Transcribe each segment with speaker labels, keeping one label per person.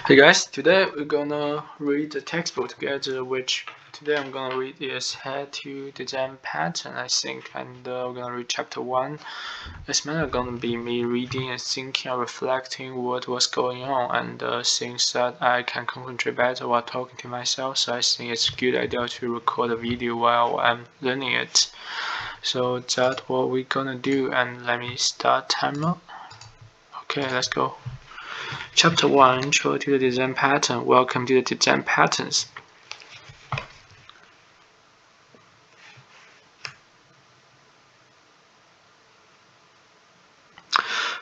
Speaker 1: Hey guys, today we're gonna read the textbook together, which today I'm gonna read is How to Design Pattern, I think, and we're gonna read chapter 1. It's mainly gonna be me reading and thinking and reflecting what was going on and things that I can concentrate better while talking to myself, so I think it's a good idea to record a video while I'm learning it. So that's what we're gonna do, and let me start timer. Okay, let's go. Chapter 1 Intro to the Design Pattern. Welcome to the Design Patterns.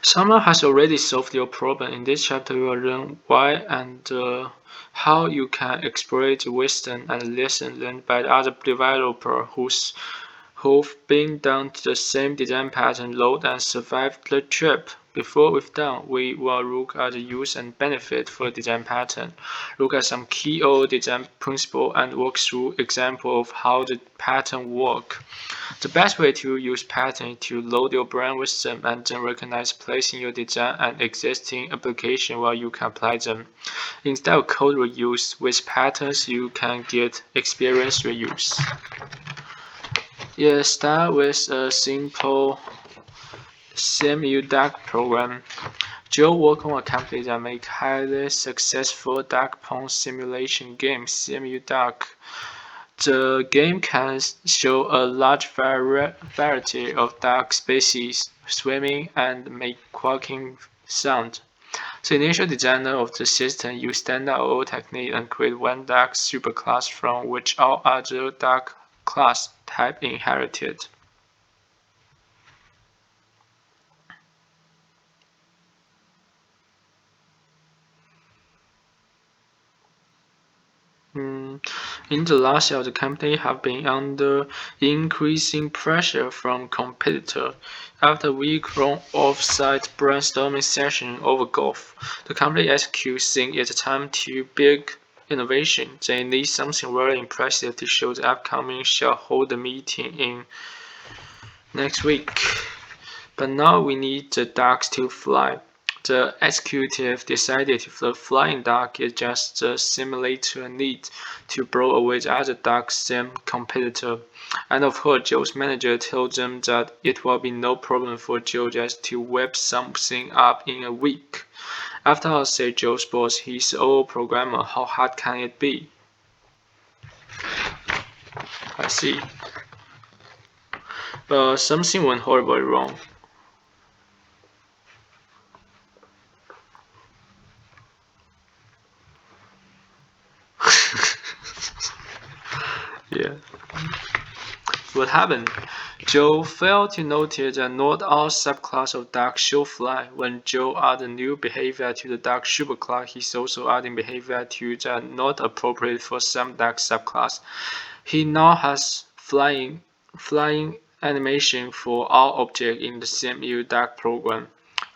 Speaker 1: Someone has already solved your problem. In this chapter, we will learn why and how you can exploit the wisdom and lesson learned by the other developer who've been down to the same design pattern load and survived the trip. Before we've done, we will look at the use and benefit for the design pattern, look at some key old design principle, and walk through example of how the pattern work. The best way to use pattern is to load your brain with them and then recognize place in your design and existing application where you can apply them. Instead of code reuse, with patterns you can get experience reuse. Start with a simple CMU-DAG program. Joe worked on a company that makes highly successful duck pond simulation game, CMU-DAG. The game can show a large variety of duck species swimming and make quacking sound. The initial designer of the system used standard OO technique and created one duck superclass from which all other duck class type inherited. In the last year, the company have been under increasing pressure from competitors. After a week-long off-site brainstorming session over golf, the company HQ think it's time to big innovation. They need something very impressive to show the upcoming shareholder meeting in next week. But now we need the ducks to fly. The executive decided the flying duck is just a simulator need to blow away the other duck's same competitor. And of course, Joe's manager told them that it will be no problem for Joe just to whip something up in a week. After all, said Joe's boss, he's an old programmer. How hard can it be? I see. But something went horribly wrong. Yeah. What happened? Joe failed to notice that not all subclass of duck should fly. When Joe added new behavior to the duck superclass, he's also adding behavior to that not appropriate for some duck subclass. He now has flying animation for all objects in the CMU duck program.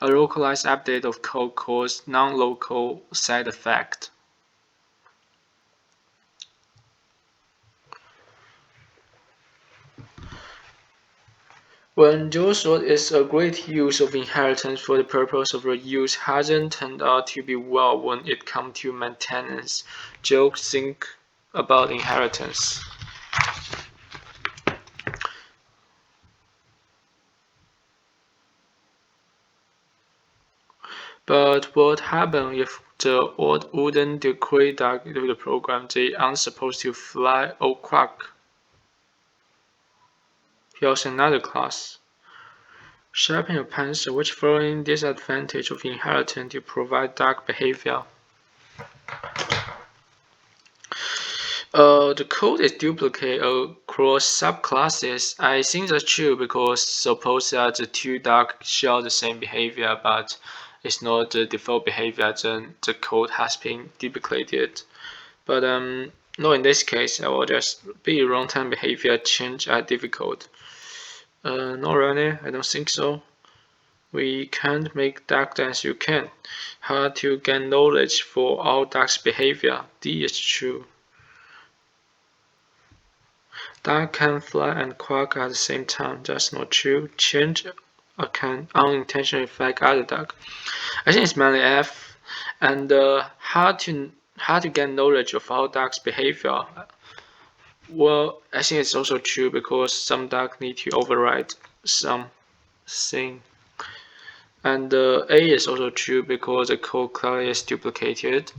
Speaker 1: A localized update of code caused non-local side effect. When Joe thought it's a great use of inheritance for the purpose of reuse hasn't turned out to be well when it comes to maintenance. Joe think about inheritance. But what happened if the old wooden decoy duck do the program they aren't supposed to fly or quack? Here's another class. Sharpen your pencil. Which following disadvantage of inheritance to provide duck behavior? The code is duplicate across subclasses. I think that's true because suppose that the two ducks share the same behavior, but it's not the default behavior, then the code has been duplicated. But no, in this case, I will just be runtime behavior change are difficult. Not really, I don't think so. We can't make duck dance, you can. How to gain knowledge for all ducks' behavior? D is true. Duck can fly and quack at the same time. That's not true. Change can unintentionally affect other duck. I think it's mainly F. And how to get knowledge of how dogs behavior. Well, I think it's also true because some dogs need to override something. And A is also true because the code clearly is duplicated.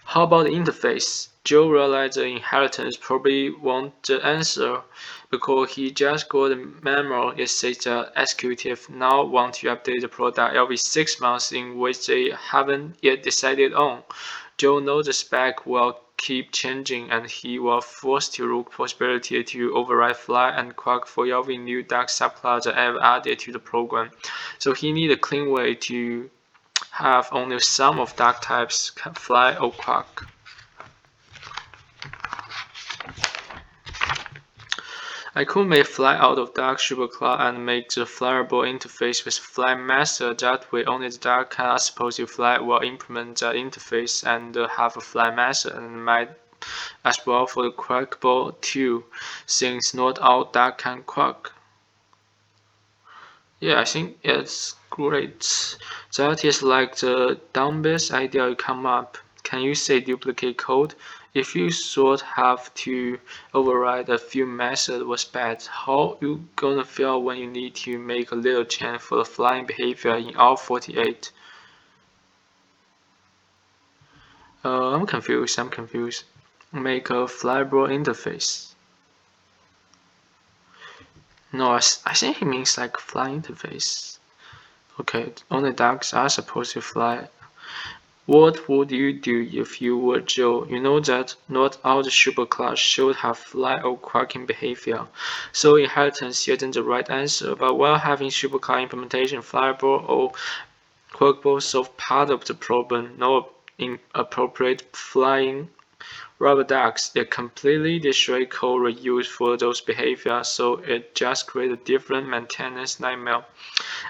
Speaker 1: How about the interface? Joe realized the inheritance probably won't the answer because he just got a memo. It says the executive now want to update the product every 6 months in which they haven't yet decided on. Joe knows the spec will keep changing and he was forced to look possibility to override fly and quack for every new dark subclass ever added to the program. So he needed a clean way to have only some of dark types can fly or quack. I could make fly out of dark superclass and make the flyable interface with fly master. That way only the dark can supposed to fly will implement that interface and have a fly master and might as well for the quackable too, since not all dark can quack. Yeah, I think it's great. That is like the dumbest idea you come up. Can you say duplicate code? If you sort have to override a few methods was bad, how you gonna feel when you need to make a little change for the flying behavior in R48? I'm confused. Make a flyable interface. No, I think he means like fly interface. Okay, only dogs are supposed to fly. What would you do if you were Joe? You know that not all the superclass should have fly or quacking behavior, so inheritance isn't the right answer. But while having superclass implementation flyable or quackable solve part of the problem, no inappropriate flying rubber ducks, it completely destroys code reuse for those behaviors, so it just creates a different maintenance nightmare.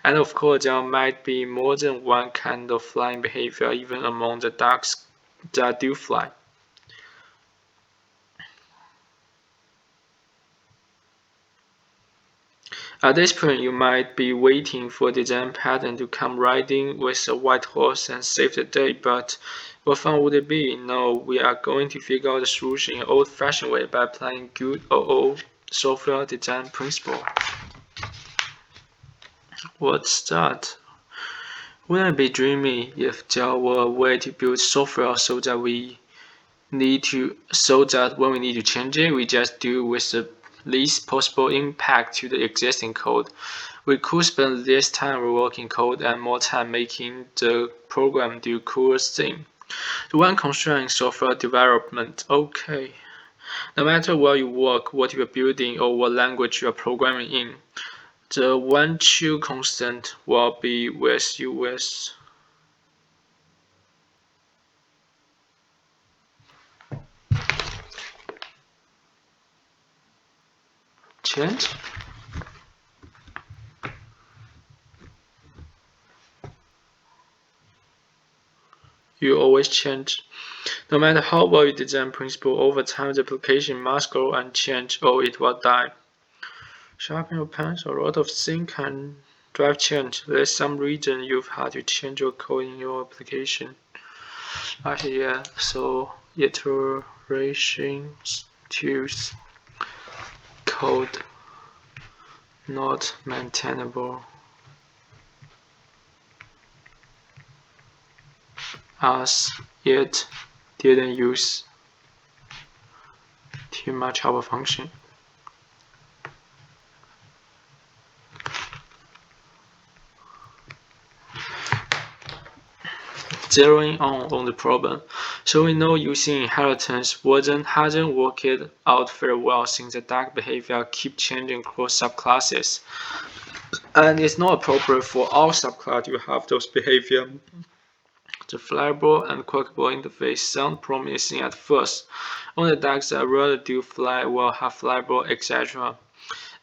Speaker 1: And of course, there might be more than one kind of flying behavior even among the ducks that do fly. At this point, you might be waiting for the design pattern to come riding with a white horse and save the day, but what fun would it be? No, we are going to figure out the solution in an old-fashioned way by applying good old software design principle. What's that? Wouldn't it be dreamy if there were a way to build software so that when we need to change it, we just do with the least possible impact to the existing code. We could spend less time reworking code and more time making the program do cooler things. The one constraint in software development, okay. No matter where you work, what you are building, or what language you are programming in, the one true constant will be with you with. Change? You always change. No matter how well you design principle, over time the application must grow and change or it will die. Sharpen your pencil, a lot of things can drive change. There's some reason you've had to change your code in your application. Actually, yeah, so iterations to code not maintainable as it didn't use too much of a function. Zeroing on the problem. So we know using inheritance hasn't worked out very well since the dark behavior keep changing across subclasses. And it's not appropriate for all subclasses to have those behavior. The flyable and quackable interface sound promising at first. Only dogs that really do fly will have flyable, etc.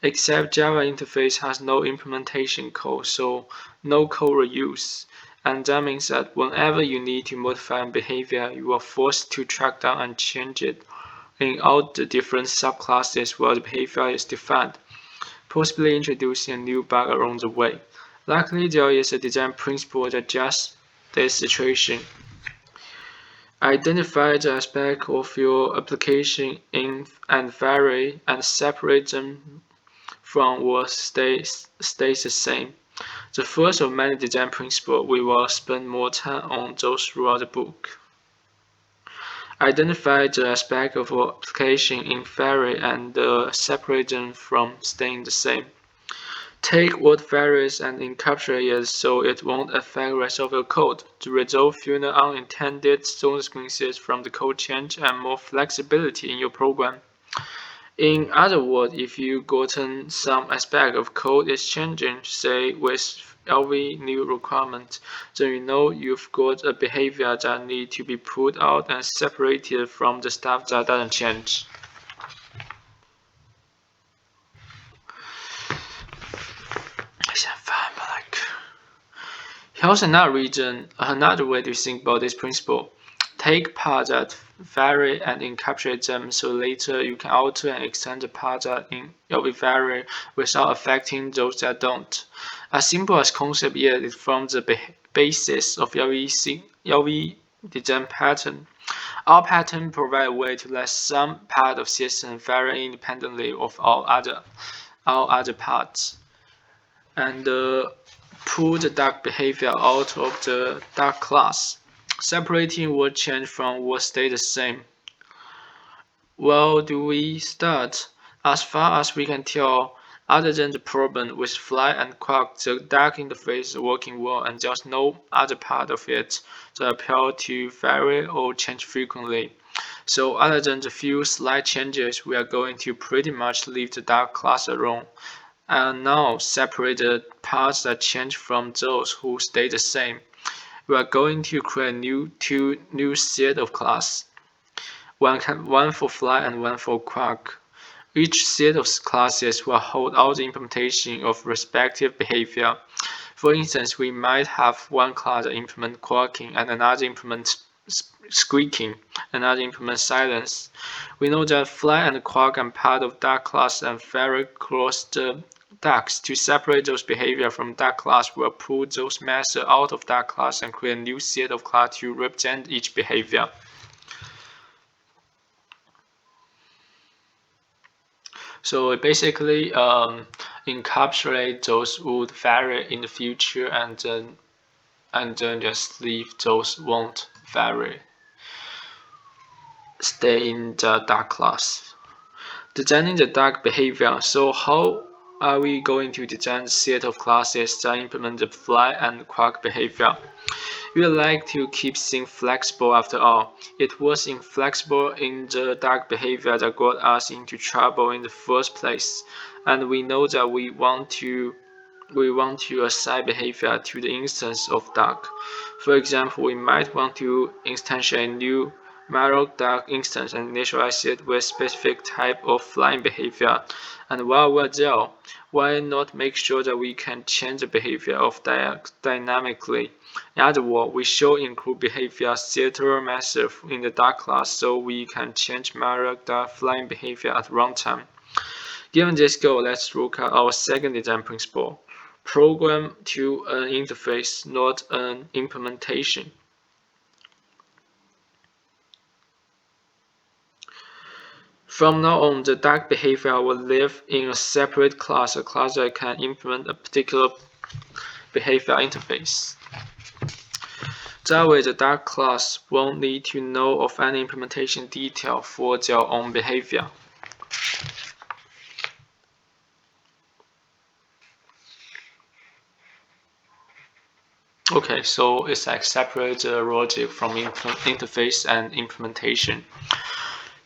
Speaker 1: Except Java interface has no implementation code, so no code reuse. And that means that whenever you need to modify a behavior, you are forced to track down and change it in all the different subclasses where the behavior is defined, possibly introducing a new bug along the way. Luckily, there is a design principle that adjusts this situation. Identify the aspect of your application in and vary and separate them from what stays the same. The first of many design principles, we will spend more time on those throughout the book. Identify the aspect of your application in vary and separate them from staying the same. Take what varies and encapsulate it so it won't affect the rest of your code. To resolve fewer unintended consequences from the code change and more flexibility in your program. In other words, if you've gotten some aspect of code is changing, say with every new requirement, then you know you've got a behavior that needs to be pulled out and separated from the stuff that doesn't change. Here's another way to think about this principle. Take parts that vary and encapsulate them so later you can alter and extend the parts that vary without affecting those that don't. As simple as concept, yet it forms the basis of every design pattern. Our pattern provide a way to let some part of system vary independently of all other parts. And pull the dark behavior out of the dark class. Separating what changed from what stayed the same. Well, do we start? As far as we can tell, other than the problem with Fly and Quark, the dark interface is working well and there's no other part of it that appear to vary or change frequently. So other than the few slight changes, we are going to pretty much leave the dark class alone and now separate the parts that change from those who stay the same. We are going to create two new set of classes, one for Fly and one for Quark. Each set of classes will hold all the implementation of respective behavior. For instance, we might have one class that implements quarking and another implements squeaking, another implements silence. We know that Fly and Quark are part of that class and vary across the ducks. To separate those behavior from that class, we'll pull those methods out of that class and create a new set of class to represent each behavior. So it basically encapsulate those would vary in the future and then just leave those won't vary. Stay in the dark class. Designing the dark behavior. So how are we going to design a set of classes that implement the Fly and Quark behavior? We like to keep things flexible after all. It was inflexible in the dark behavior that got us into trouble in the first place, and we know that we want to assign behavior to the instance of dark. For example, we might want to instantiate a new malloc dark instance and initialize it with specific type of flying behavior. And while we're there, why not make sure that we can change the behavior of dynamically? In other words, we should include behavior setter method in the dark class so we can change malloc dark flying behavior at runtime. Given this goal, let's look at our second design principle. Program to an interface, not an implementation. From now on, the dark behavior will live in a separate class, a class that can implement a particular behavior interface. That way, the dark class won't need to know of any implementation detail for their own behavior. Okay, so it's like separate the logic from interface and implementation.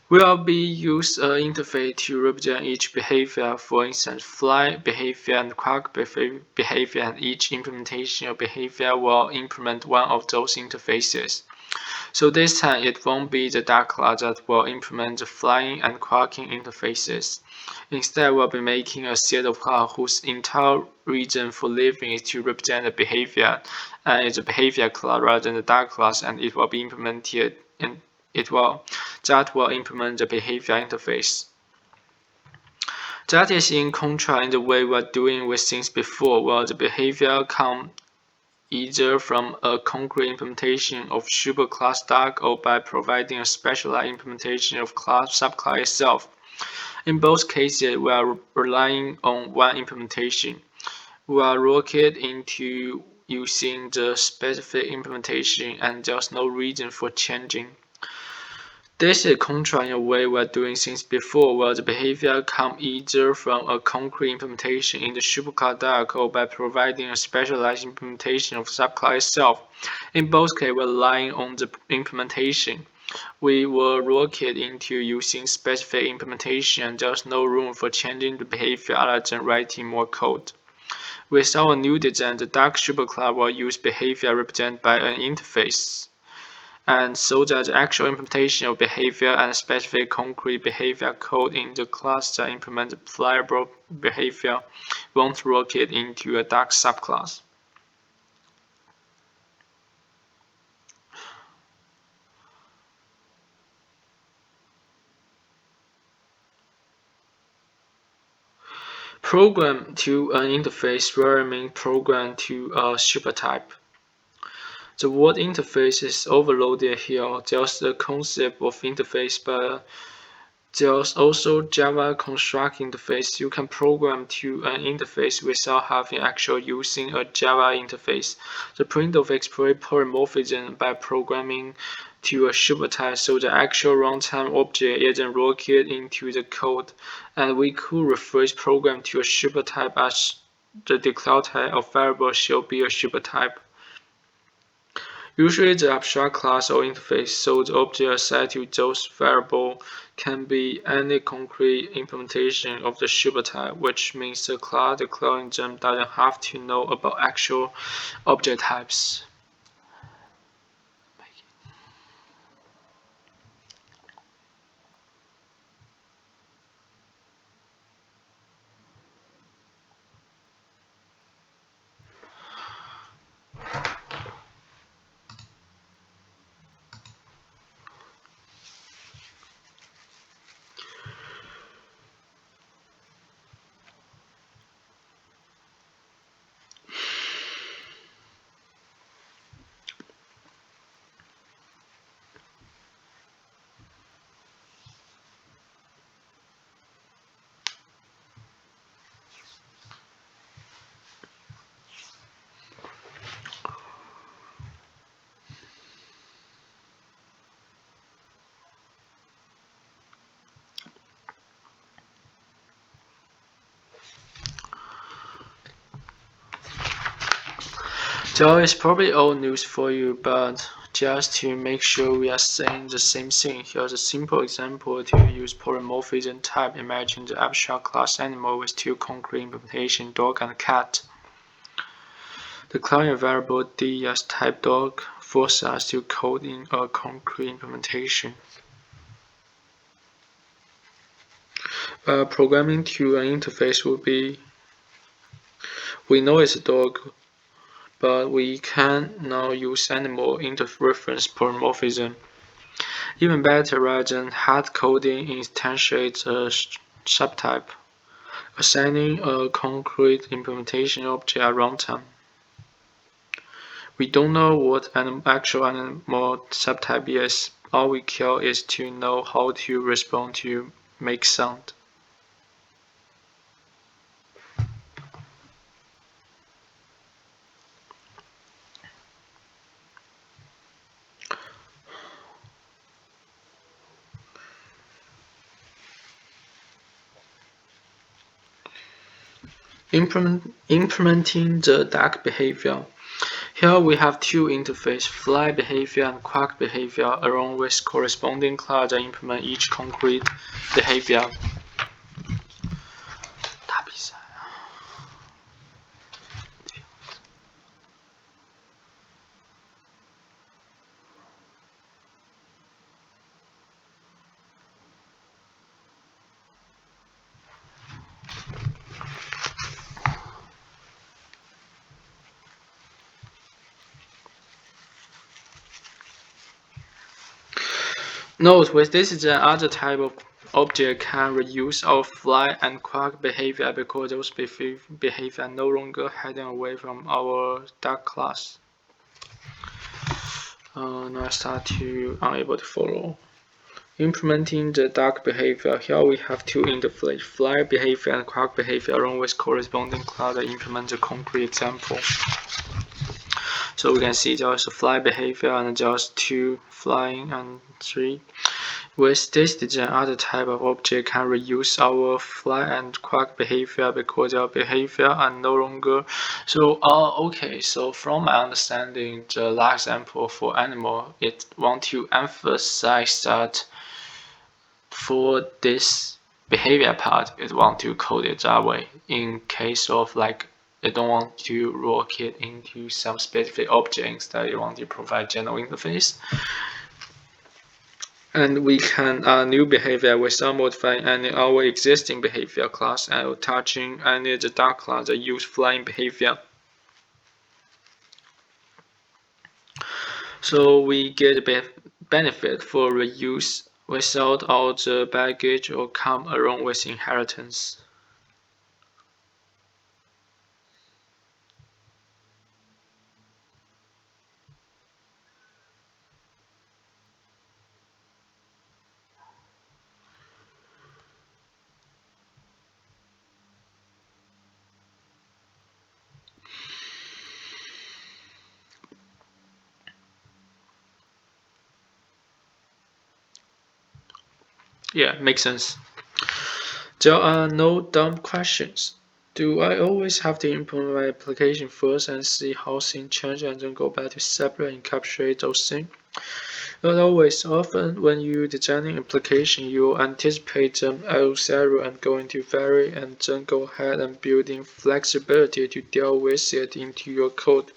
Speaker 1: Will be use an interface to represent each behavior. For instance, Fly behavior and Quark behavior, and each implementation of behavior will implement one of those interfaces. So this time it won't be the dark class that will implement the flying and quarking interfaces. Instead, we'll be making a set of class whose entire reason for living is to represent the behavior, and it's a behavior class rather than the dark class, and it will be implemented in that will implement the behavior interface. That is in contrast in the way we are doing with things before, where the behavior come either from a concrete implementation of superclass Duck or by providing a specialized implementation of subclass itself. In both cases, we are relying on one implementation. We are locked into using the specific implementation, and there's no reason for changing. This is contra in a way we're doing things before, where the behavior comes either from a concrete implementation in the superclass Duck or by providing a specialized implementation of subclass itself. In both cases, we're relying on the implementation. We were locked into using specific implementation, and there's no room for changing the behavior other than writing more code. With our new design, the Duck superclass will use behavior represented by an interface, and so that the actual implementation of behavior and specific concrete behavior code in the class that implements flyable behavior won't lock it into a Duck subclass. Program to an interface will mean program to a supertype. The word interface is overloaded here. There's the concept of interface, but there's also Java construct interface. You can program to an interface without having actually using a Java interface. The printf exploits polymorphism by programming to a supertype, so the actual runtime object isn't locked into the code, and we could rephrase program to a supertype as the declared type of variable shall be a supertype. Usually the abstract class or interface, so the object assigned to those variables can be any concrete implementation of the supertype, which means the class declaring them doesn't have to know about actual object types. That is probably old news for you, but just to make sure we are saying the same thing, here's a simple example to use polymorphism type. Imagine the abstract class animal with two concrete implementation, dog and cat. The client variable D as type dog forces us to code in a concrete implementation. Programming to an interface would be, we know it's a dog, but we can now use animal into reference polymorphism. Even better, rather than hard coding, instantiate a subtype, assigning a concrete implementation object at runtime. We don't know what an actual animal subtype is. All we care is to know how to respond to make sound. Implementing the Duck behavior. Here we have two interfaces, fly behavior and quack behavior, along with corresponding class that implement each concrete behavior. Note, with this the other type of object can reuse our fly and quack behavior because those behavior are no longer hidden away from our Duck class. Now I start to unable to follow. Implementing the duck behavior. Here we have two interface, fly behavior and quack behavior, along with corresponding class that implement the concrete example. So we can see there's a fly behavior and there's two flying and three. With this design, other type of object can reuse our fly and quack behavior because their behavior are no longer. So okay, so from my understanding, the last example for animal, it want to emphasize that for this behavior part, it want to code it that way. In case of like they don't want to lock it into some specific objects that you want to provide general interface. And we can add new behavior without modifying any our existing behavior class and touching any of the duck class that use flying behavior. So we get benefit for reuse without all the baggage or come along with inheritance. Yeah, makes sense. There are no dumb questions. Do I always have to implement my application first and see how things change and then go back to separate and capture those things? Not always. Often, when you designing application, you anticipate them at zero and going to vary, and then go ahead and build in flexibility to deal with it into your code.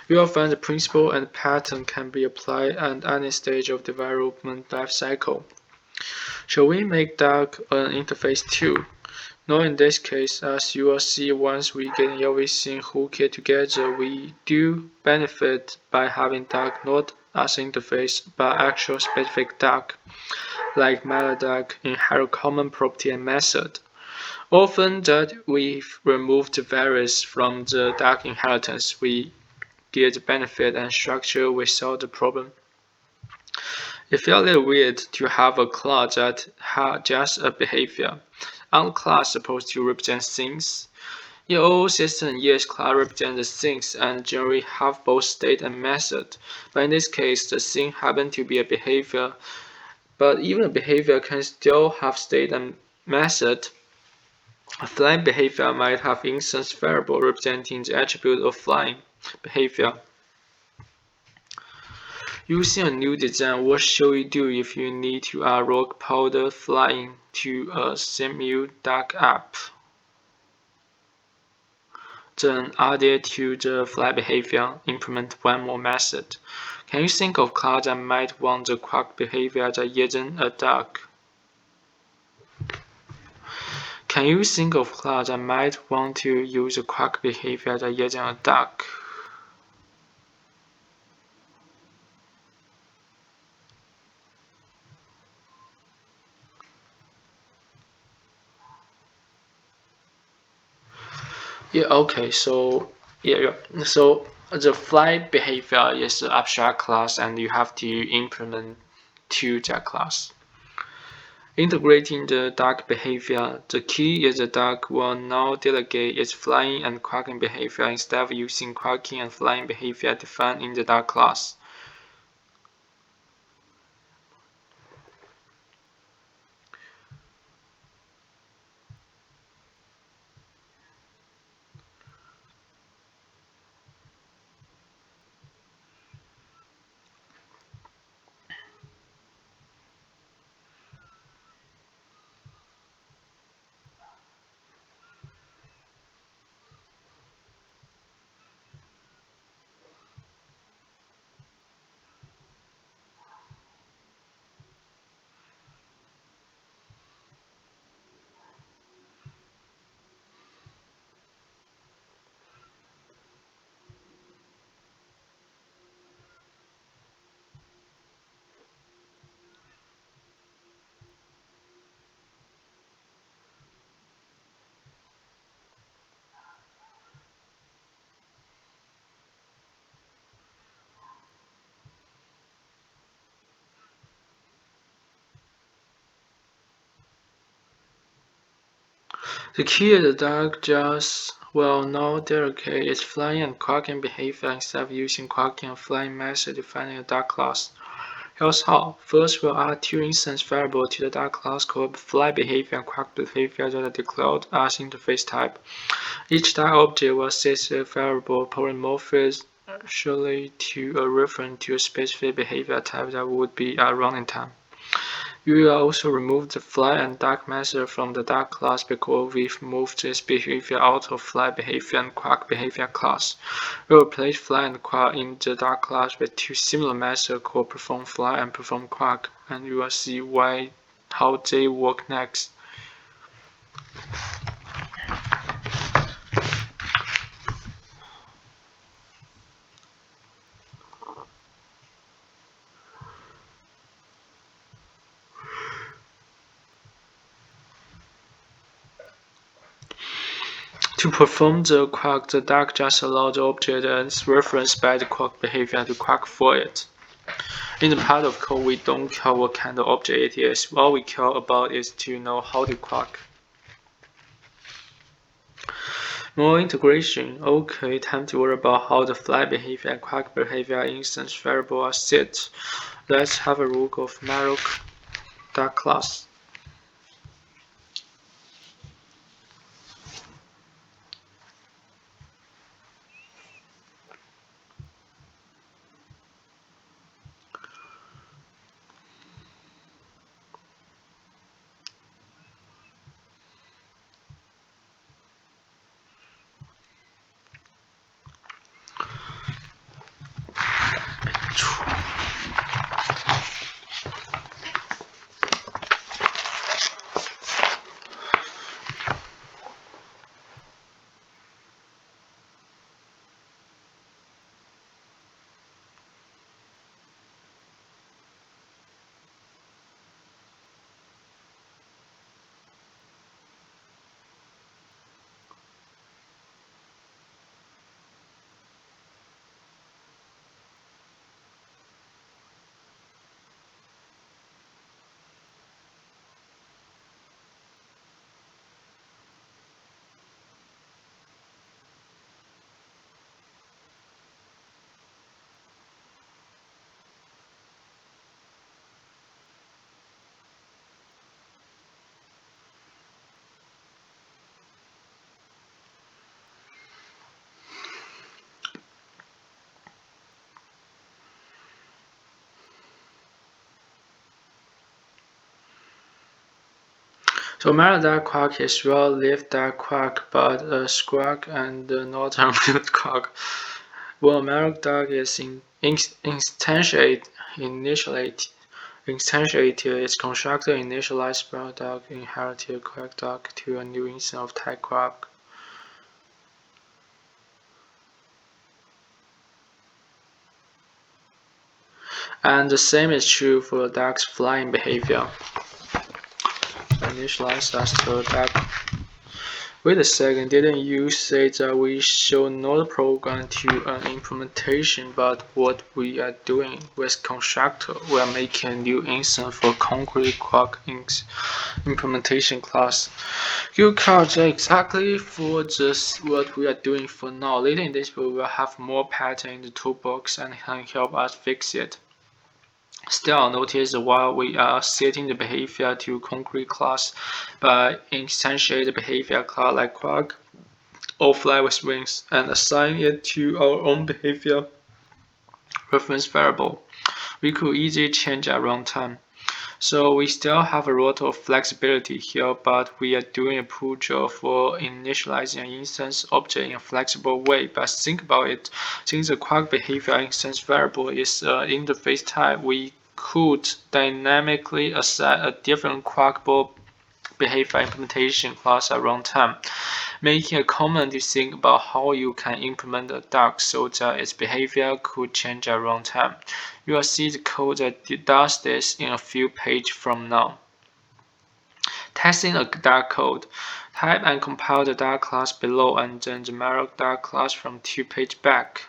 Speaker 1: You will find the principle and pattern can be applied at any stage of development lifecycle. Shall we make Duck an interface too? No, in this case, as you will see once we get everything hooked together, we do benefit by having Duck not as interface, but actual specific Duck, like MetaDuck, inherit common property and method. Often that we've removed the variables from the Duck inheritance, we get the benefit and structure without the problem. It feels a little weird to have a class that has just a behavior. Aren't class supposed to represent things? In all systems, yes, class represents the things and generally have both state and method. But in this case, the thing happens to be a behavior. But even a behavior can still have state and method. A flying behavior might have instance variable representing the attribute of flying behavior. Using a new design, what should we do if you need to add rock powder flying to a Simu duck app? Then add it to the fly behavior, implement one more method. Can you think of class that might want the quack behavior that isn't a duck? Can you think of class that might want to use a quack behavior that isn't a duck? Yeah, okay, so so the fly behavior is the abstract class and you have to implement to that class. Integrating the duck behavior, the key is the duck will now delegate its flying and quacking behavior instead of using quacking and flying behavior defined in the duck class. The key is the dog just will know delegate its flying and quacking behavior instead of using quacking and flying method defining a dog class. Here's how. First, we'll add two instance variables to the dog class called fly behavior and quack behavior that are declared as interface type. Each dog object will set a variable polymorphically to a reference to a specific behavior type that would be at running time. We will also remove the fly and dog method from the dog class because we've moved this behavior out of fly behavior and quack behavior class. We'll replace fly and quack in the dog class with two similar methods called perform fly and perform quack, and you will see how they work next. To perform the quack, the dog just allows the object as referenced by the quack behavior to quack for it. In the part of code, we don't care what kind of object it is. All we care about is to know how to quack. More integration. Okay, time to worry about how the fly behavior and quack behavior instance variable are set. Let's have a look of malloc dog class. So malloc dog quack is well-lived dog quack, but a squawk and not a real quack. Well, malloc dog is instantiated, its constructor initialized sparrow dog inherited quack dog to a new instance of type quack. And the same is true for the dog's flying behavior. Initialize as the dog. Wait a second, didn't you say that we should not program to an implementation, but what we are doing with constructor, we are making a new instance for concrete quack implementation class. You code exactly for just what we are doing for now. Later in this book, we will have more pattern in the toolbox and can help us fix it. Still, notice while we are setting the behavior to concrete class by instantiate the behavior class like quack or fly with wings and assign it to our own behavior reference variable, we could easily change at runtime. So we still have a lot of flexibility here, but we are doing a pull job for initializing an instance object in a flexible way. But think about it, since the quack behavior instance variable is an interface type, we could dynamically assign a different quackable behavior implementation class at runtime, making it common to think about how you can implement a dog so that its behavior could change at runtime. You will see the code that does this in a few pages from now. Testing a dog code. Type and compile the dog class below and then the malloc dog class from 2 pages back.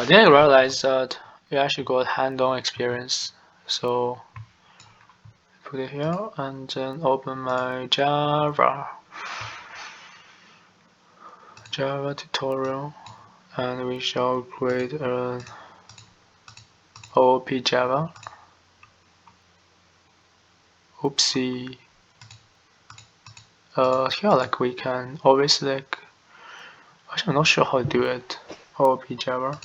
Speaker 1: Then I realized that you actually got hand-on experience. So put it here and then open my Java tutorial, and we shall create an OOP Java. Oopsie. Here like we can always like. Actually, I'm not sure how to do it. OOP Java.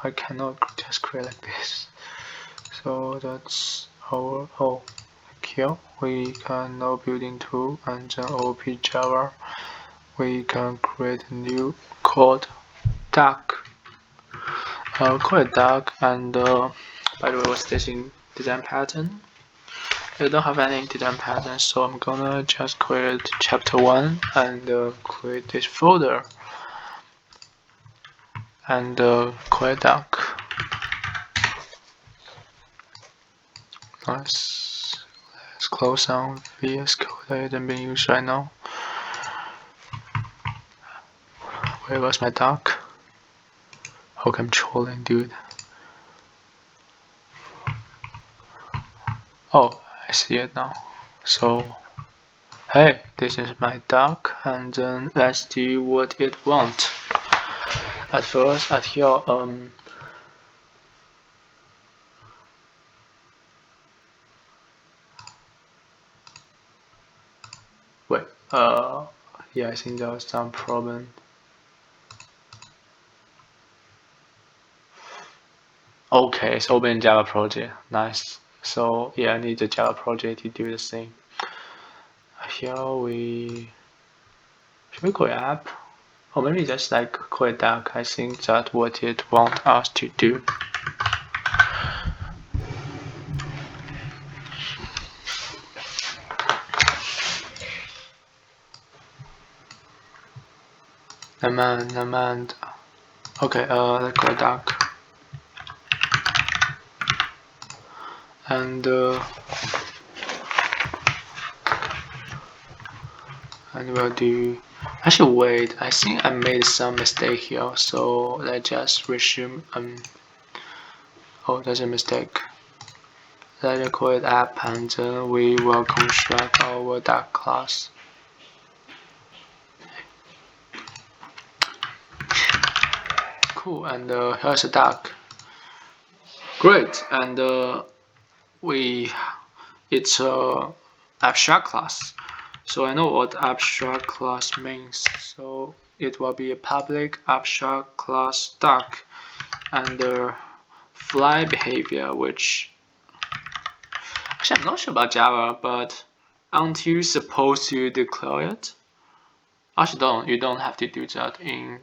Speaker 1: I cannot just create like this. So that's our here we can now build into and then OOP Java. We can create a new called duck. Call it duck, and by the way, what's this in design pattern? I don't have any design pattern, so I'm gonna just create chapter 1 and create this folder and create duck. Nice. Let's close down VS Code that isn't being used right now. Where was my duck? Okay, I'm trolling, dude. Oh, I see it now. So, hey, this is my duck, and then let's do what it wants. At first, at here, wait, yeah, I think there was some problem. Okay, it's open Java project. Nice. So yeah, I need the Java project to do the same. Here should we call it app? Or maybe just like call it duck. I think that's what it wants us to do. Naman. Okay, let's call it duck. And we'll do. Actually, wait. I think I made some mistake here. So let's just resume. Oh, there's a mistake. Let's call it app, and then we will construct our duck class. Cool. And here's a duck. Great. And it's a abstract class. So I know what abstract class means. So it will be a public abstract class duck and fly behavior, which actually I'm not sure about Java, but aren't you supposed to declare it? Actually, you don't have to do that in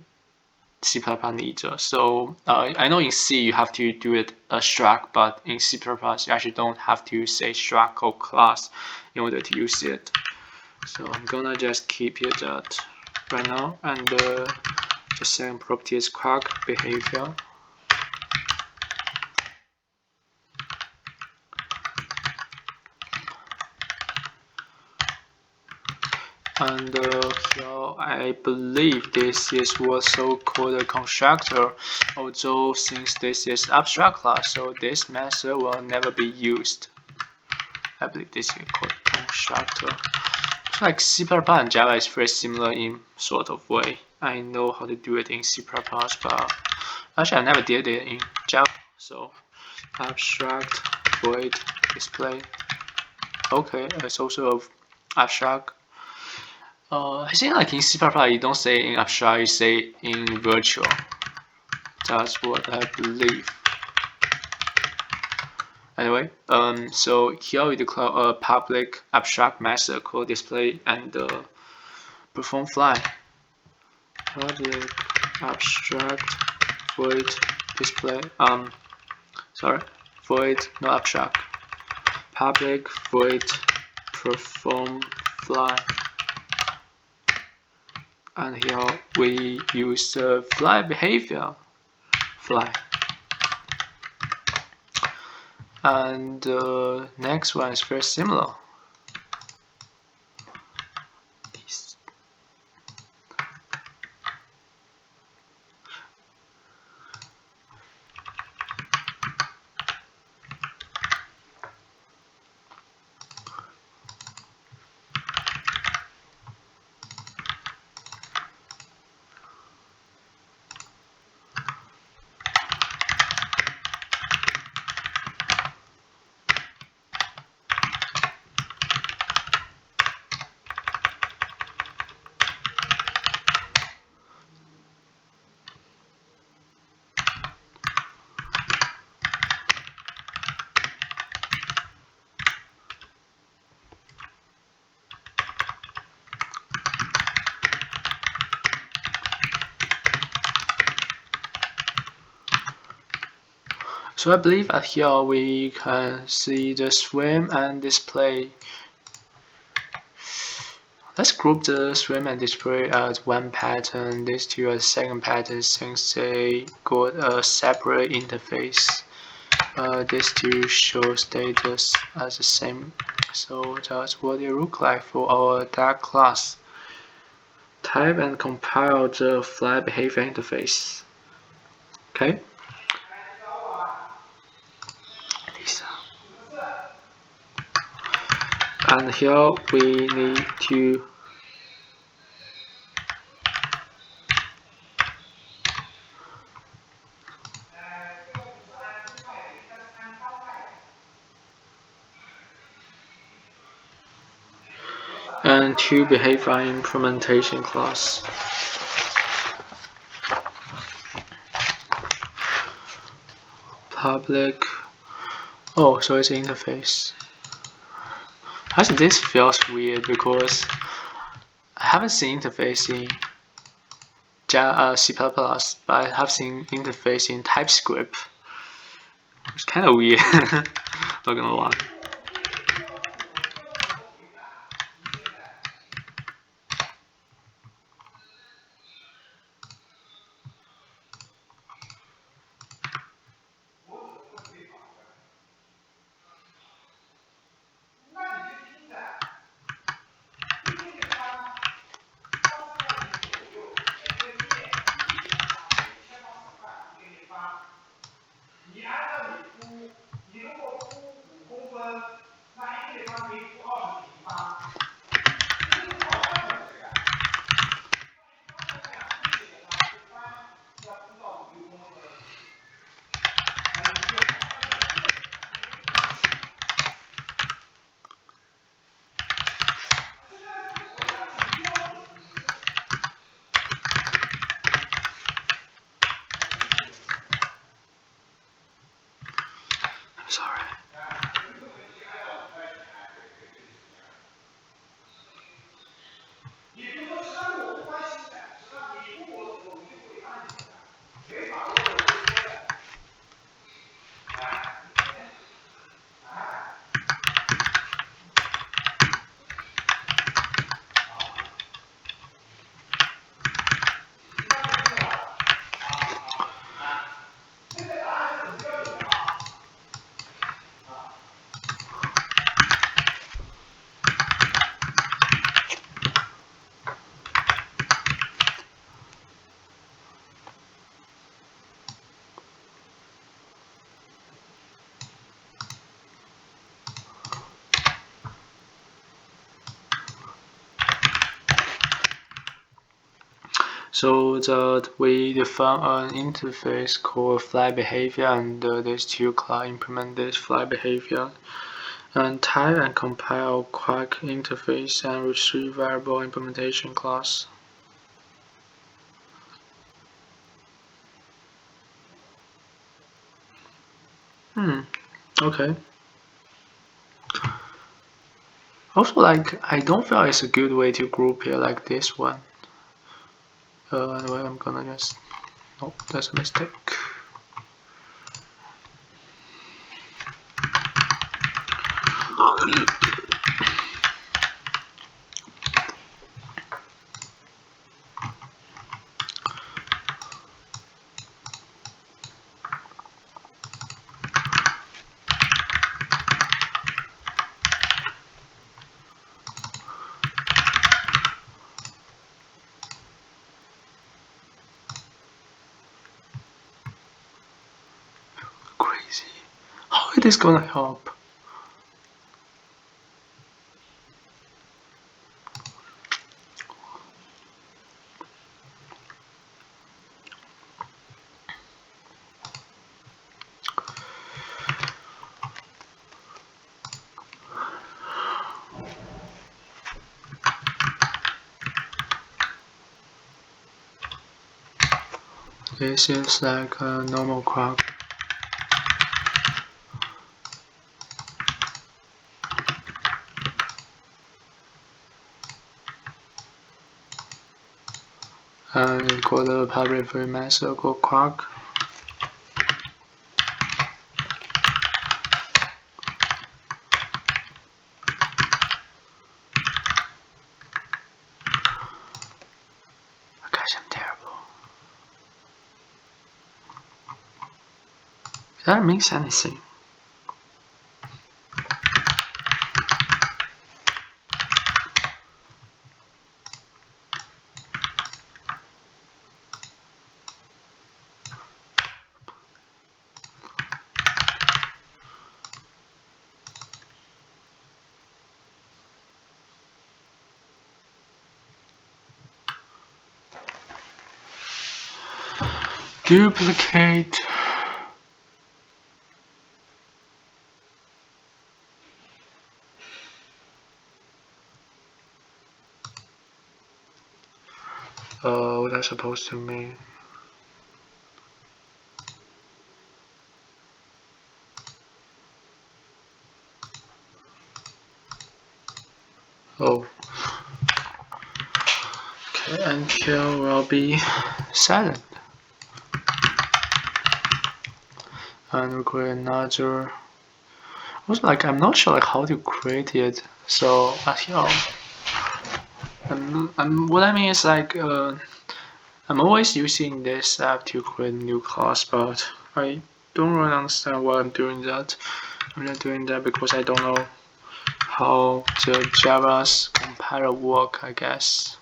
Speaker 1: C++ neither. So I know in C you have to do it a struct, but in C++ you actually don't have to say struct or class in order to use it. So I'm gonna just keep it that right now and just saying properties quack behavior. And here I believe this is also called a constructor, although since this is abstract class, so this method will never be used. I believe this is called constructor. Like C++ and Java is very similar in sort of way. I know how to do it in C++, but actually I never did it in Java. So abstract void display. Okay, it's also abstract. I think like in C++ you don't say in abstract, you say in virtual. That's what I believe. Anyway, so here we declare a public abstract method called display and perform fly. Public abstract void display. Sorry, void no abstract. Public void perform fly. And here we use the fly behavior, fly. And the next one is very similar. So I believe at here we can see the swim and display. Let's group the swim and display as one pattern, these two as second pattern since they got a separate interface. These two show status as the same. So that's what it looks like for our DAG class. Type and compile the fly behavior interface. Okay. And here we need to behavior implementation class. Public. Oh, so it's interface. Actually, this feels weird because I haven't seen interface in C++, but I have seen interface in TypeScript. It's kind of weird, not gonna lie. Sorry. So that we define an interface called fly behavior, and these two class implement this fly behavior, and type and compile Quark interface and retrieve variable implementation class. Okay. Also, like, I don't feel it's a good way to group here like this one. Anyway, I'm gonna just. Oh, that's a mistake. Crazy. How is this gonna help? This is like a normal Quark. And it got a public method called Quark. That means anything. Duplicate. What that's supposed to mean? Oh. Okay, and here will be silent. And we create another. Also, like I'm not sure like how to create it. So here, what I mean is like I'm always using this app to create new class, but I don't really understand why I'm doing that. I'm not doing that because I don't know how the Java's compiler work, I guess.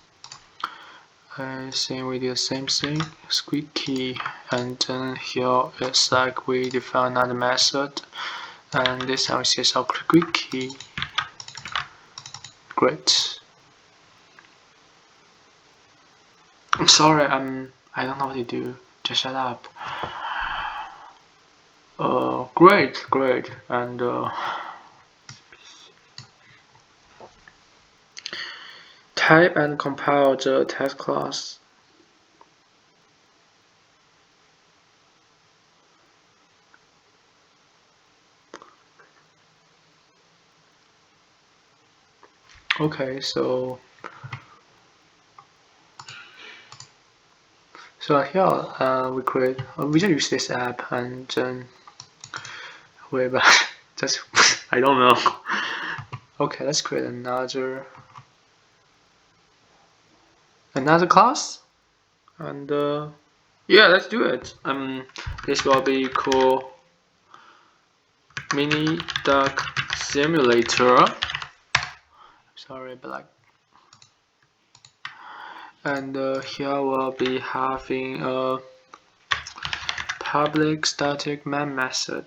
Speaker 1: I think we do the same thing, squeaky, and then here it's like we define another method, and this time we say squeaky. Great. I'm sorry, I don't know what to do. Just shut up. Great, and type and compile the test class. Okay, so here we create. We just use this app and then wait, but just I don't know. Okay, let's create another class, and yeah, let's do it. This will be called mini duck simulator. Sorry, but like, and here we'll be having a public static main method.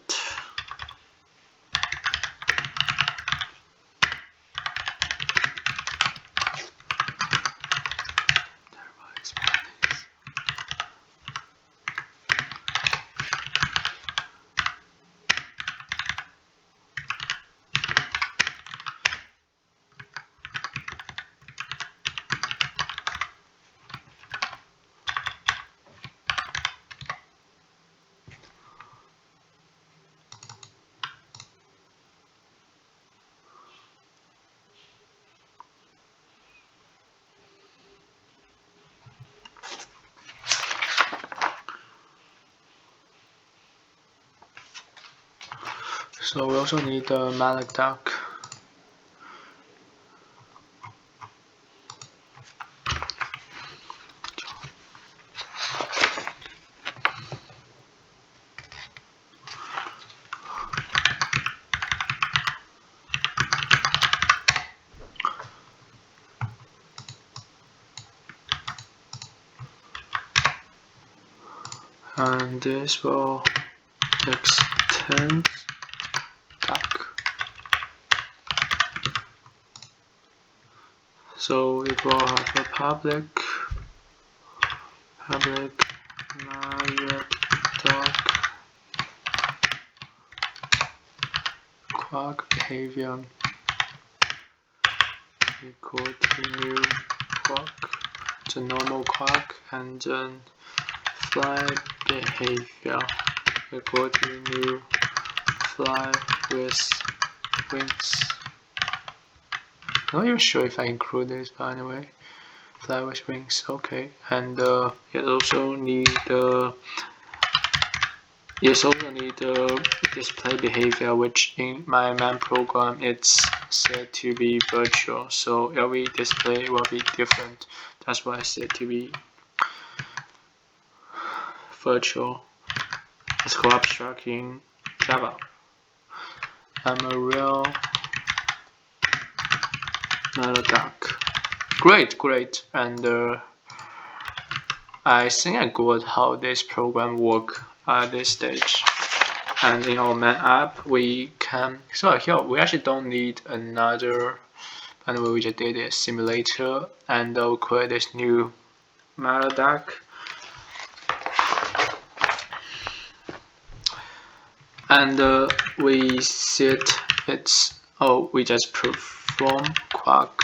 Speaker 1: So we also need the malloc duck. And this will extend duck. So it will have a public malloc duck quack behavior equal to new quack, the normal quack, and then fly behavior equal to new fly with wings. Not even sure if I include this, but anyway, fly with wings. Okay, and it also need the display behavior, which in my main program it's set to be virtual. So every display will be different. That's why I set to be virtual. Let's go abstract in Java. I'm a real duck. Great. And I think I got how this program work at this stage. And in our main app, we can, so here we actually don't need another, and we just did a simulator, and we'll create this new MetaDuck. And we set its, we just perform quack,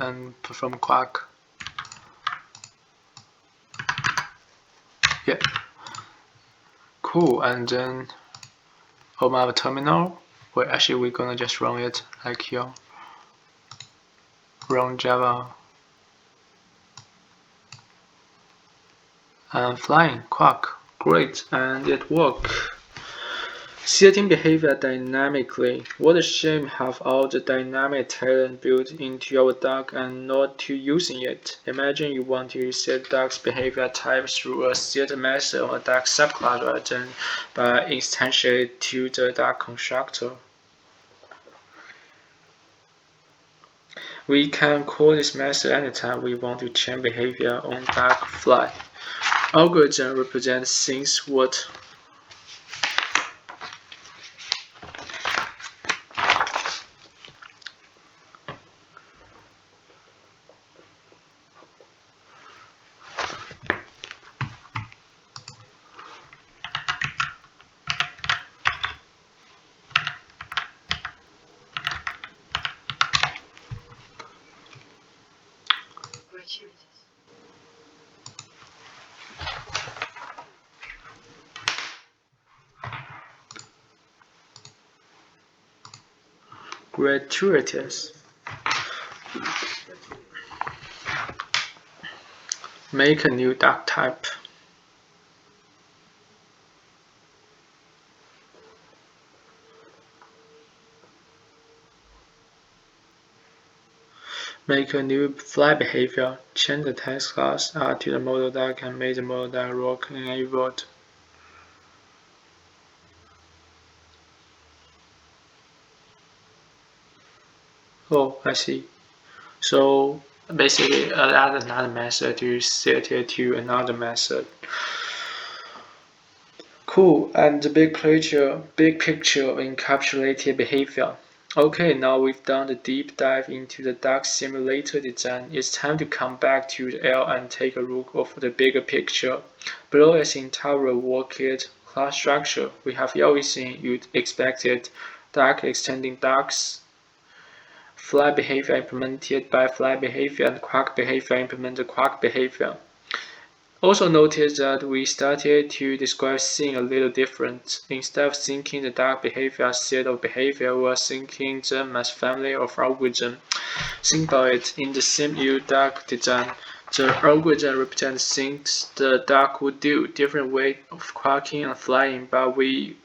Speaker 1: and perform quack. Yeah. Cool. And then open up a terminal. We're gonna just run it like here. Run Java. And flying quack. Great, and it worked. Setting behavior dynamically. What a shame have all the dynamic talent built into your duck and not to using it. Imagine you want to set duck's behavior type through a set method or duck subclass rather than by instantiate to the duck constructor. We can call this method anytime we want to change behavior on duck fly. Algorithm represents things what gratuitous. Make a new duck type. Make a new fly behavior. Change the text class to the model duck and make the model duck rock enabled. Oh, I see. So basically, add another method to set it to another method. Cool, and the big picture of encapsulated behavior. Okay, now we've done the deep dive into the duck simulator design. It's time to come back to the L and take a look of the bigger picture. Below is entire worked class structure. We have everything you'd expected: duck extending ducks, fly behavior implemented by fly behavior, and quack behavior implemented quack behavior. Also notice that we started to describe things a little different. Instead of thinking the duck behavior as set of behavior, we are thinking them as family of algorithm. Think about it. In the same duck design, the algorithm represents things the duck would do, different way of quacking and flying, but we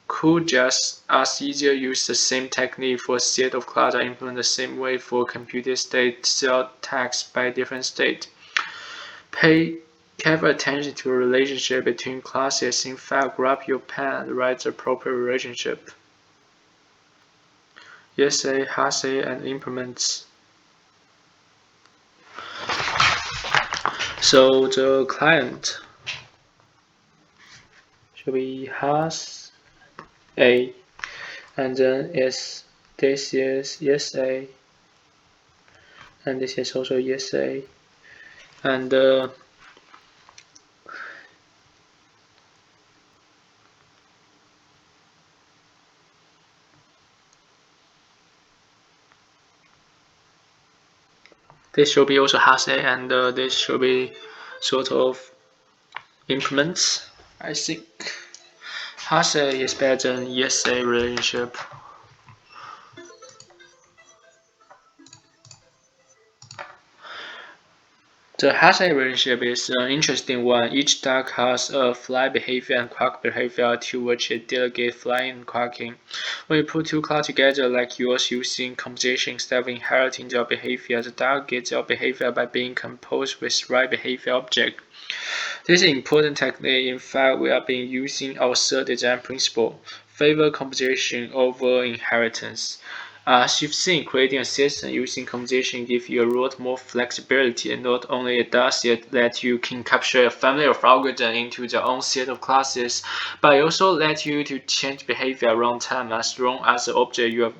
Speaker 1: could just as easily use the same technique for a set of classes and implement the same way for computed state cell tags by different state. Pay careful attention to the relationship between classes. In fact, grab your pen and write the proper relationship. ESA, HASA, and implements. So the client should be has A, and then this is ESA, and this is also ESA, and this should be also HASA, and this should be sort of implements. I think HASA is better than ESA relationship. The HASA relationship is an interesting one. Each duck has a fly behavior and quack behavior to which it delegates flying and quacking. When you put two classes together like yours using composition instead of inheriting their behavior, the duck gets their behavior by being composed with right behavior object. This is an important technique. In fact, we have been using our third design principle, favor composition over inheritance. As you've seen, creating a system using composition gives you a lot more flexibility, and not only does it let you can capture a family of algorithms into their own set of classes, but it also lets you to change behavior at runtime as long as the object you are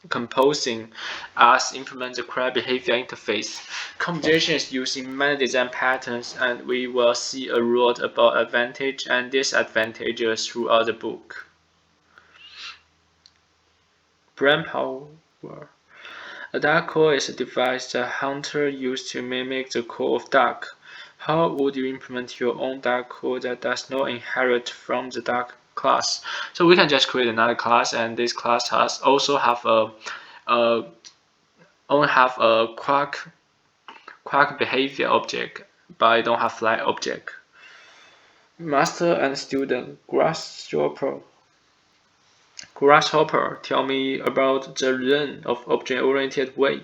Speaker 1: composing as implement the correct behavior interface. Composition is used in many design patterns, and we will see a lot about advantages and disadvantages throughout the book. Brain power. A dark core is a device that Hunter used to mimic the core of Dark. How would you implement your own dark core that does not inherit from the dark class? So we can just create another class, and this class has also have only have a quark behavior object, but I don't have flag object. Master and student. Grasshopper, tell me about the learn of object-oriented way.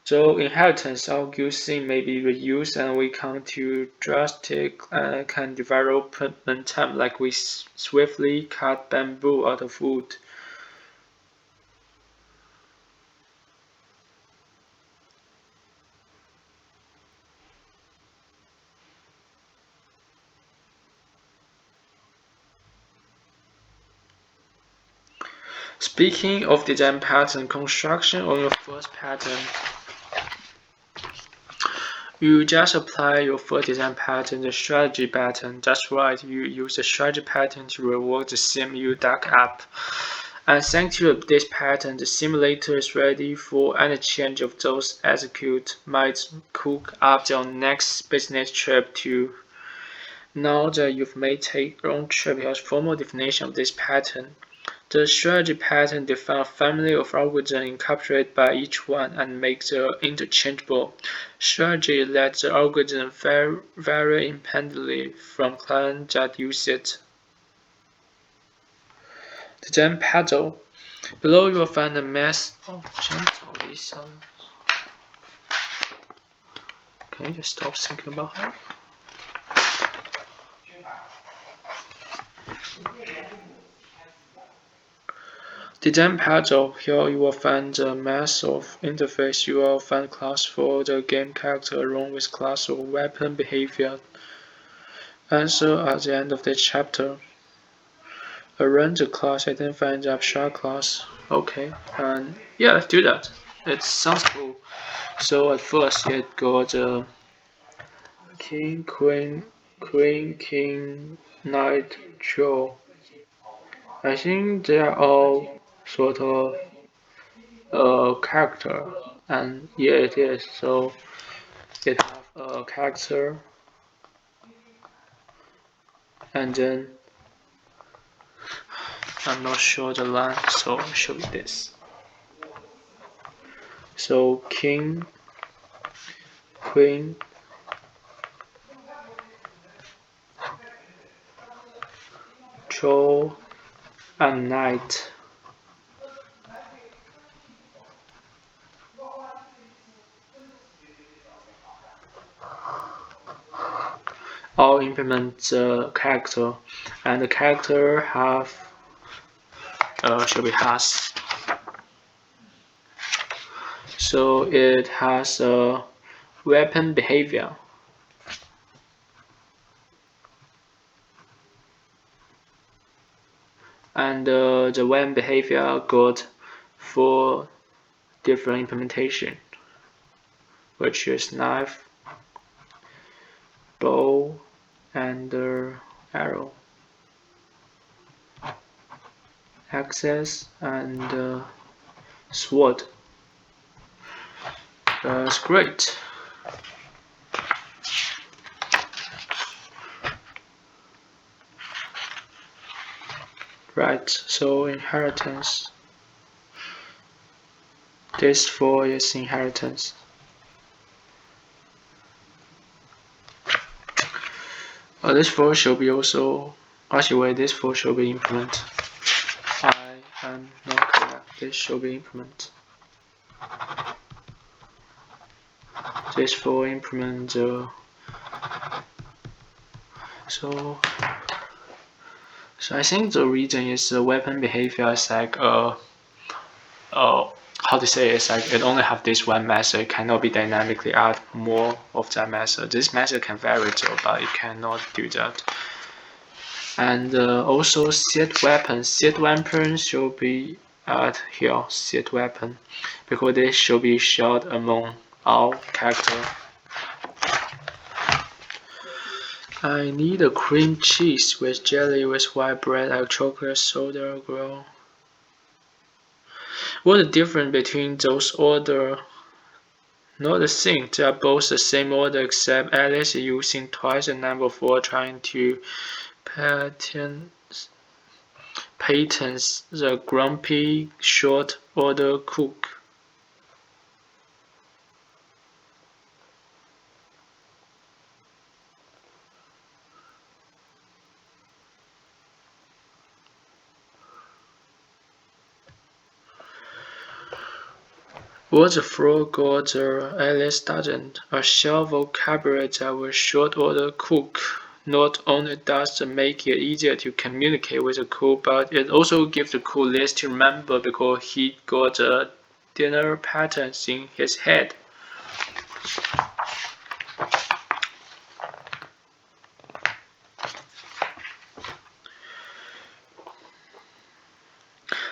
Speaker 1: So inheritance arguing may be reused, and we come to drastic can development time, like we swiftly cut bamboo out of wood. Speaking of design pattern, construction on your first pattern. You just apply your first design pattern, the strategy pattern. That's right, you use the strategy pattern to rework the SimU Dark app. And thanks to this pattern, the simulator is ready for any change of those execute might cook up your next business trip to. Now that you've made take your own trip, here's formal definition of this pattern. The strategy pattern defines a family of algorithms encapsulated by each one and makes them interchangeable. Strategy lets the algorithm vary independently from clients that use it. Design paddle. Below you will find a mass of gently. Can you just stop thinking about her? Design paddle. Here you will find the mass of interface. You will find class for the game character along with class of weapon behavior. Answer at the end of this chapter. Arrange the class, identify the abstract class. Okay, and yeah, let's do that. It sounds cool. So at first it got king, queen, king, knight, troll. I think they are all sort of character, and yeah, it is. So it have a character, and then I'm not sure the line, so I'll show you this. So king, queen, troll, and knight. All implement the character, and the character have should be has. So it has a weapon behavior. And the weapon behavior got 4 different implementation, which is knife, bow, and arrow, axes, and sword. That's great. Right, so inheritance. This 4 is inheritance. This 4 should be also, actually this 4 should be implement. I am not correct, this should be implement. this for implement so I think the reason is the weapon behavior is like how to say it's like it only have this one method. It cannot be dynamically add more of that method. This method can vary though, but it cannot do that. And also set weapon should be at here, set weapon, because this should be shared among all characters. I need a cream cheese with jelly with white bread and chocolate soda grow. What the difference between those order? Not a thing, they are both the same order except Alice is using twice the number of words trying to patents the grumpy short order cook. What the frog got Alice doesn't. A short vocabulary that will short order cook. Not only does it make it easier to communicate with the cook, but it also gives the cook less to remember because he got the dinner patterns in his head.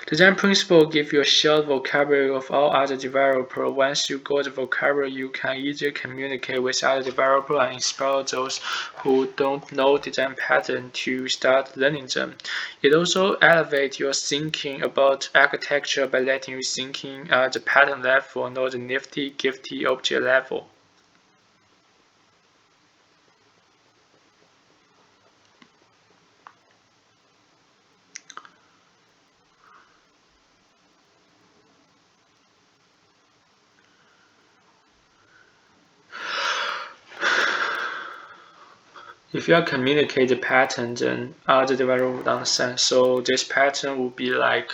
Speaker 1: Design principle give you a shared vocabulary of all other developers. Once you got the vocabulary, you can easily communicate with other developers and inspire those who don't know design pattern to start learning them. It also elevates your thinking about architecture by letting you thinking at the pattern level, not the nifty, gifty object level. If you are communicate the pattern, then other developers understand. So this pattern would be like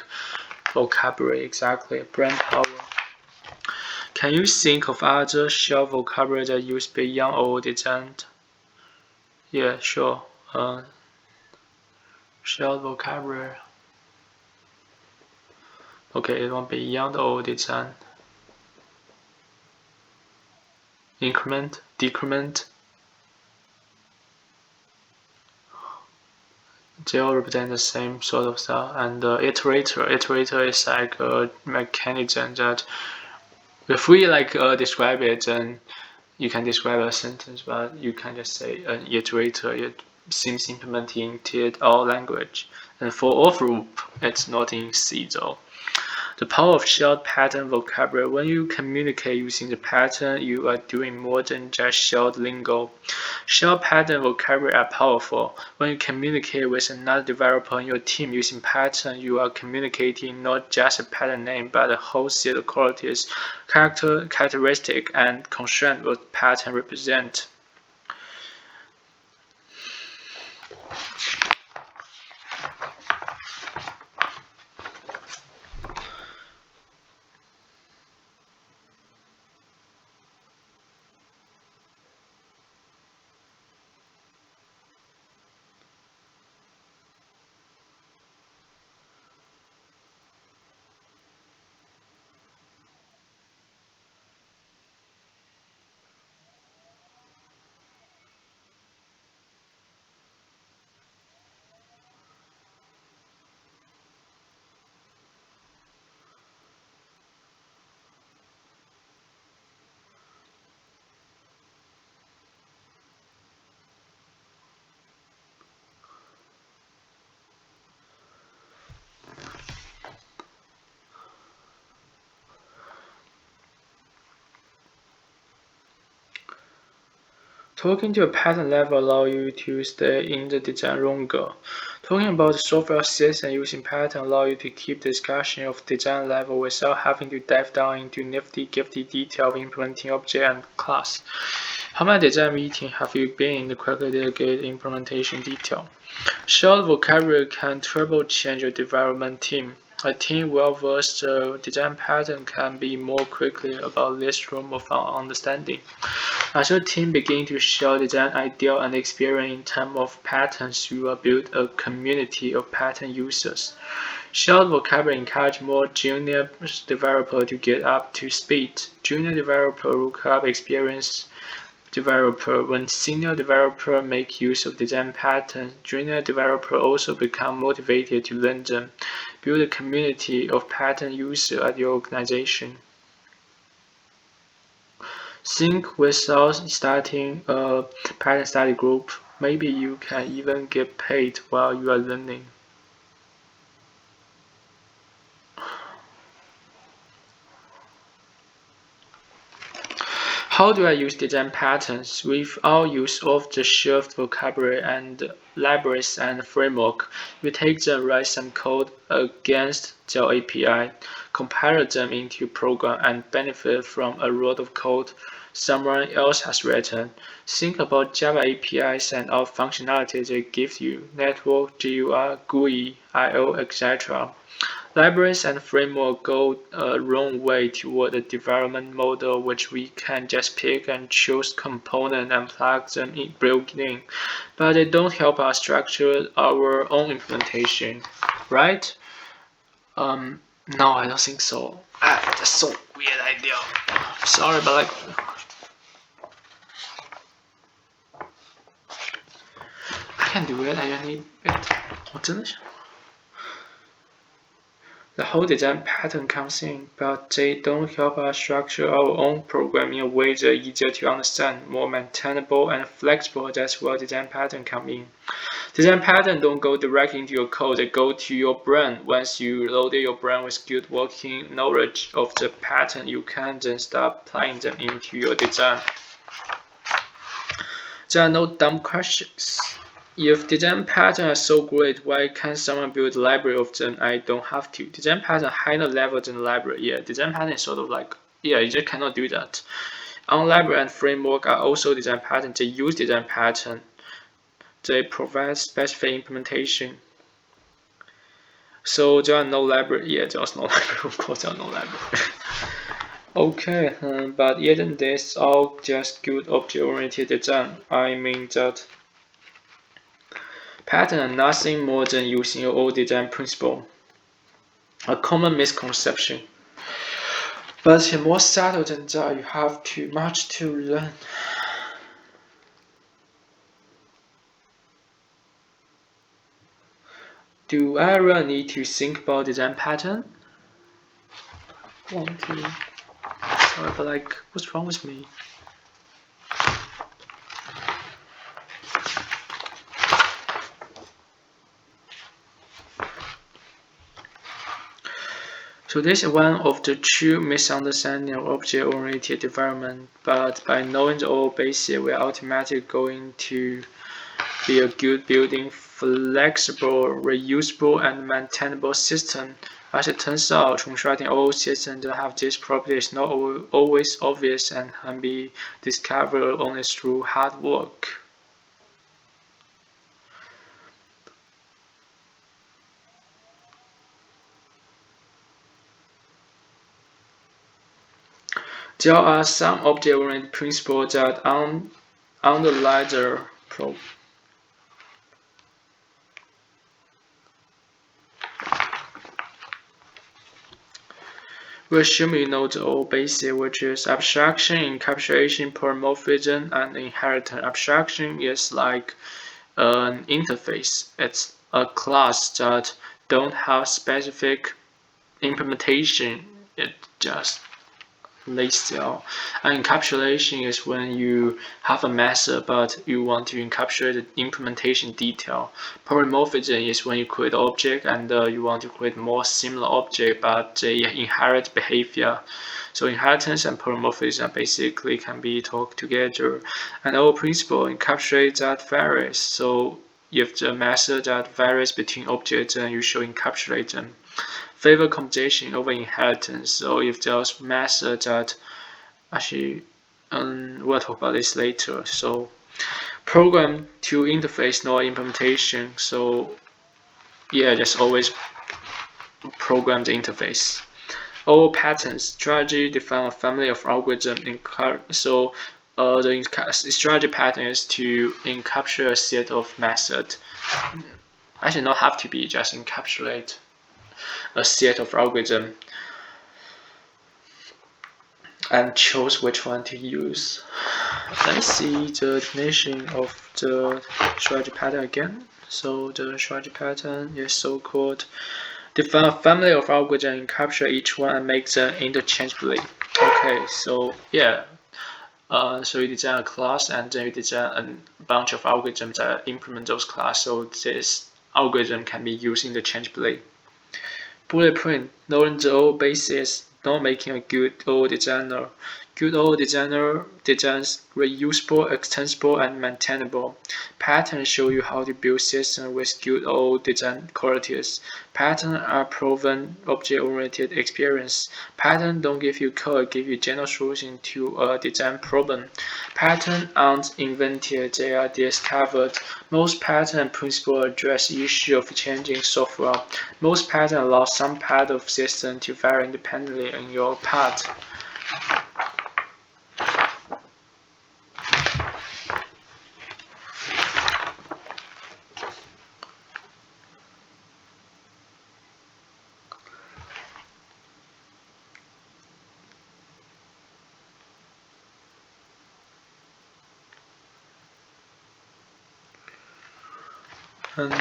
Speaker 1: vocabulary, exactly, brain power. Can you think of other shell vocabulary that use beyond or didn't? Yeah, sure. Shell vocabulary. Okay, it won't be beyond or didn't. Increment, decrement. They all represent the same sort of stuff. And iterator is like a mechanism that if we like describe it, then you can describe a sentence, but you can just say an iterator. It seems implementing into all language. And for auth loop, it's not in C though. The power of shared pattern vocabulary. When you communicate using the pattern, you are doing more than just shared lingo. Shared pattern vocabulary are powerful. When you communicate with another developer on your team using pattern, you are communicating not just a pattern name, but a whole set of qualities, characteristic, and constraint what pattern represent. Talking to a pattern level allows you to stay in the design longer. Talking about the software system using pattern allows you to keep discussion of design level without having to dive down into nifty gifty detail of implementing object and class. How many design meetings have you been in the quickly delegate implementation detail? Shared vocabulary can turbo change your development team. A team well-versed design pattern can be more quickly about this room of understanding. As your team begin to share design idea and experience in terms of patterns, you will build a community of pattern users. Shared vocabulary encourage more junior developer to get up to speed. Junior developer look up experienced developer. When senior developer make use of design patterns, junior developer also become motivated to learn them. Build a community of pattern users at your organization. Think without starting a pattern study group. Maybe you can even get paid while you are learning. How do I use design patterns? Without use of the shelved vocabulary and libraries and framework, we take them, write some code against their API, compile them into program, and benefit from a lot of code someone else has written. Think about Java APIs and all functionality they give you: network, GUI, GUI, I/O, etc. Libraries and frameworks go a long way toward a development model which we can just pick and choose components and plug them in built-in, but they don't help us structure our own implementation, right? No, I don't think so. That's so weird idea. Sorry, but I can do it. I just need it. 我真的想。The whole design pattern comes in, but they don't help us structure our own program in a way that's easier to understand, more maintainable, and flexible. That's where design pattern come in. Design pattern don't go directly into your code, they go to your brain. Once you loaded your brain with good working knowledge of the pattern, you can then start applying them into your design. There are no dumb questions. If design patterns are so great, why can't someone build a library of them? I don't have to. Design pattern higher level than library. Yeah, design pattern is sort of like, yeah, you just cannot do that. On library and framework are also design patterns. They use design pattern. They provide specific implementation. So there are no library. Yeah, there's no library. Of course, there are no library. Okay, but isn't this all just good object-oriented design? I mean that patterns are nothing more than using your old design principle. A common misconception. But more subtle than that, you have too much to learn. Do I really need to think about design pattern? Want to? Sorry, but what's wrong with me? So this is one of the true misunderstandings of object-oriented development, but by knowing the old basics, we are automatically going to be a good building, flexible, reusable, and maintainable system. As it turns out, constructing old systems that have this property is not always obvious and can be discovered only through hard work. There are some object-oriented principles that underlie the problem. We assume you know the old basic, which is abstraction, encapsulation, polymorphism, and inheritance. Abstraction is like an interface. It's a class that don't have specific implementation. It just lays there. And encapsulation is when you have a method but you want to encapsulate the implementation detail. Polymorphism is when you create an object and you want to create more similar object but they inherit behavior. So inheritance and polymorphism basically can be talked together. And our principle encapsulates that varies. So if the method that varies between objects, then you should encapsulate them. Favor computation over inheritance. So if there's method that actually, we'll talk about this later. So program to interface, not implementation. So yeah, there's always programmed interface. All patterns strategy define a family of algorithms. So the strategy pattern is to encapsulate a set of methods. Actually, not have to be just encapsulate a set of algorithm and choose which one to use. Let's see the definition of the strategy pattern again. So the strategy pattern is so-called define a family of algorithms and capture each one and make them interchangeably. Okay, so yeah. So you design a class and then you design a bunch of algorithms that implement those classes. So this algorithm can be used interchangeably. Blueprint, knowing the old basics, not making a good old designer. Good old designer designs reusable, extensible, and maintainable. Patterns show you how to build systems with good old design qualities. Patterns are proven object-oriented experience. Patterns don't give you code, give you general solution to a design problem. Patterns aren't invented, they are discovered. Most pattern principles address issue of changing software. Most patterns allow some part of system to vary independently in your part. And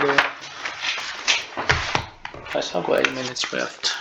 Speaker 1: I still got 8 minutes left.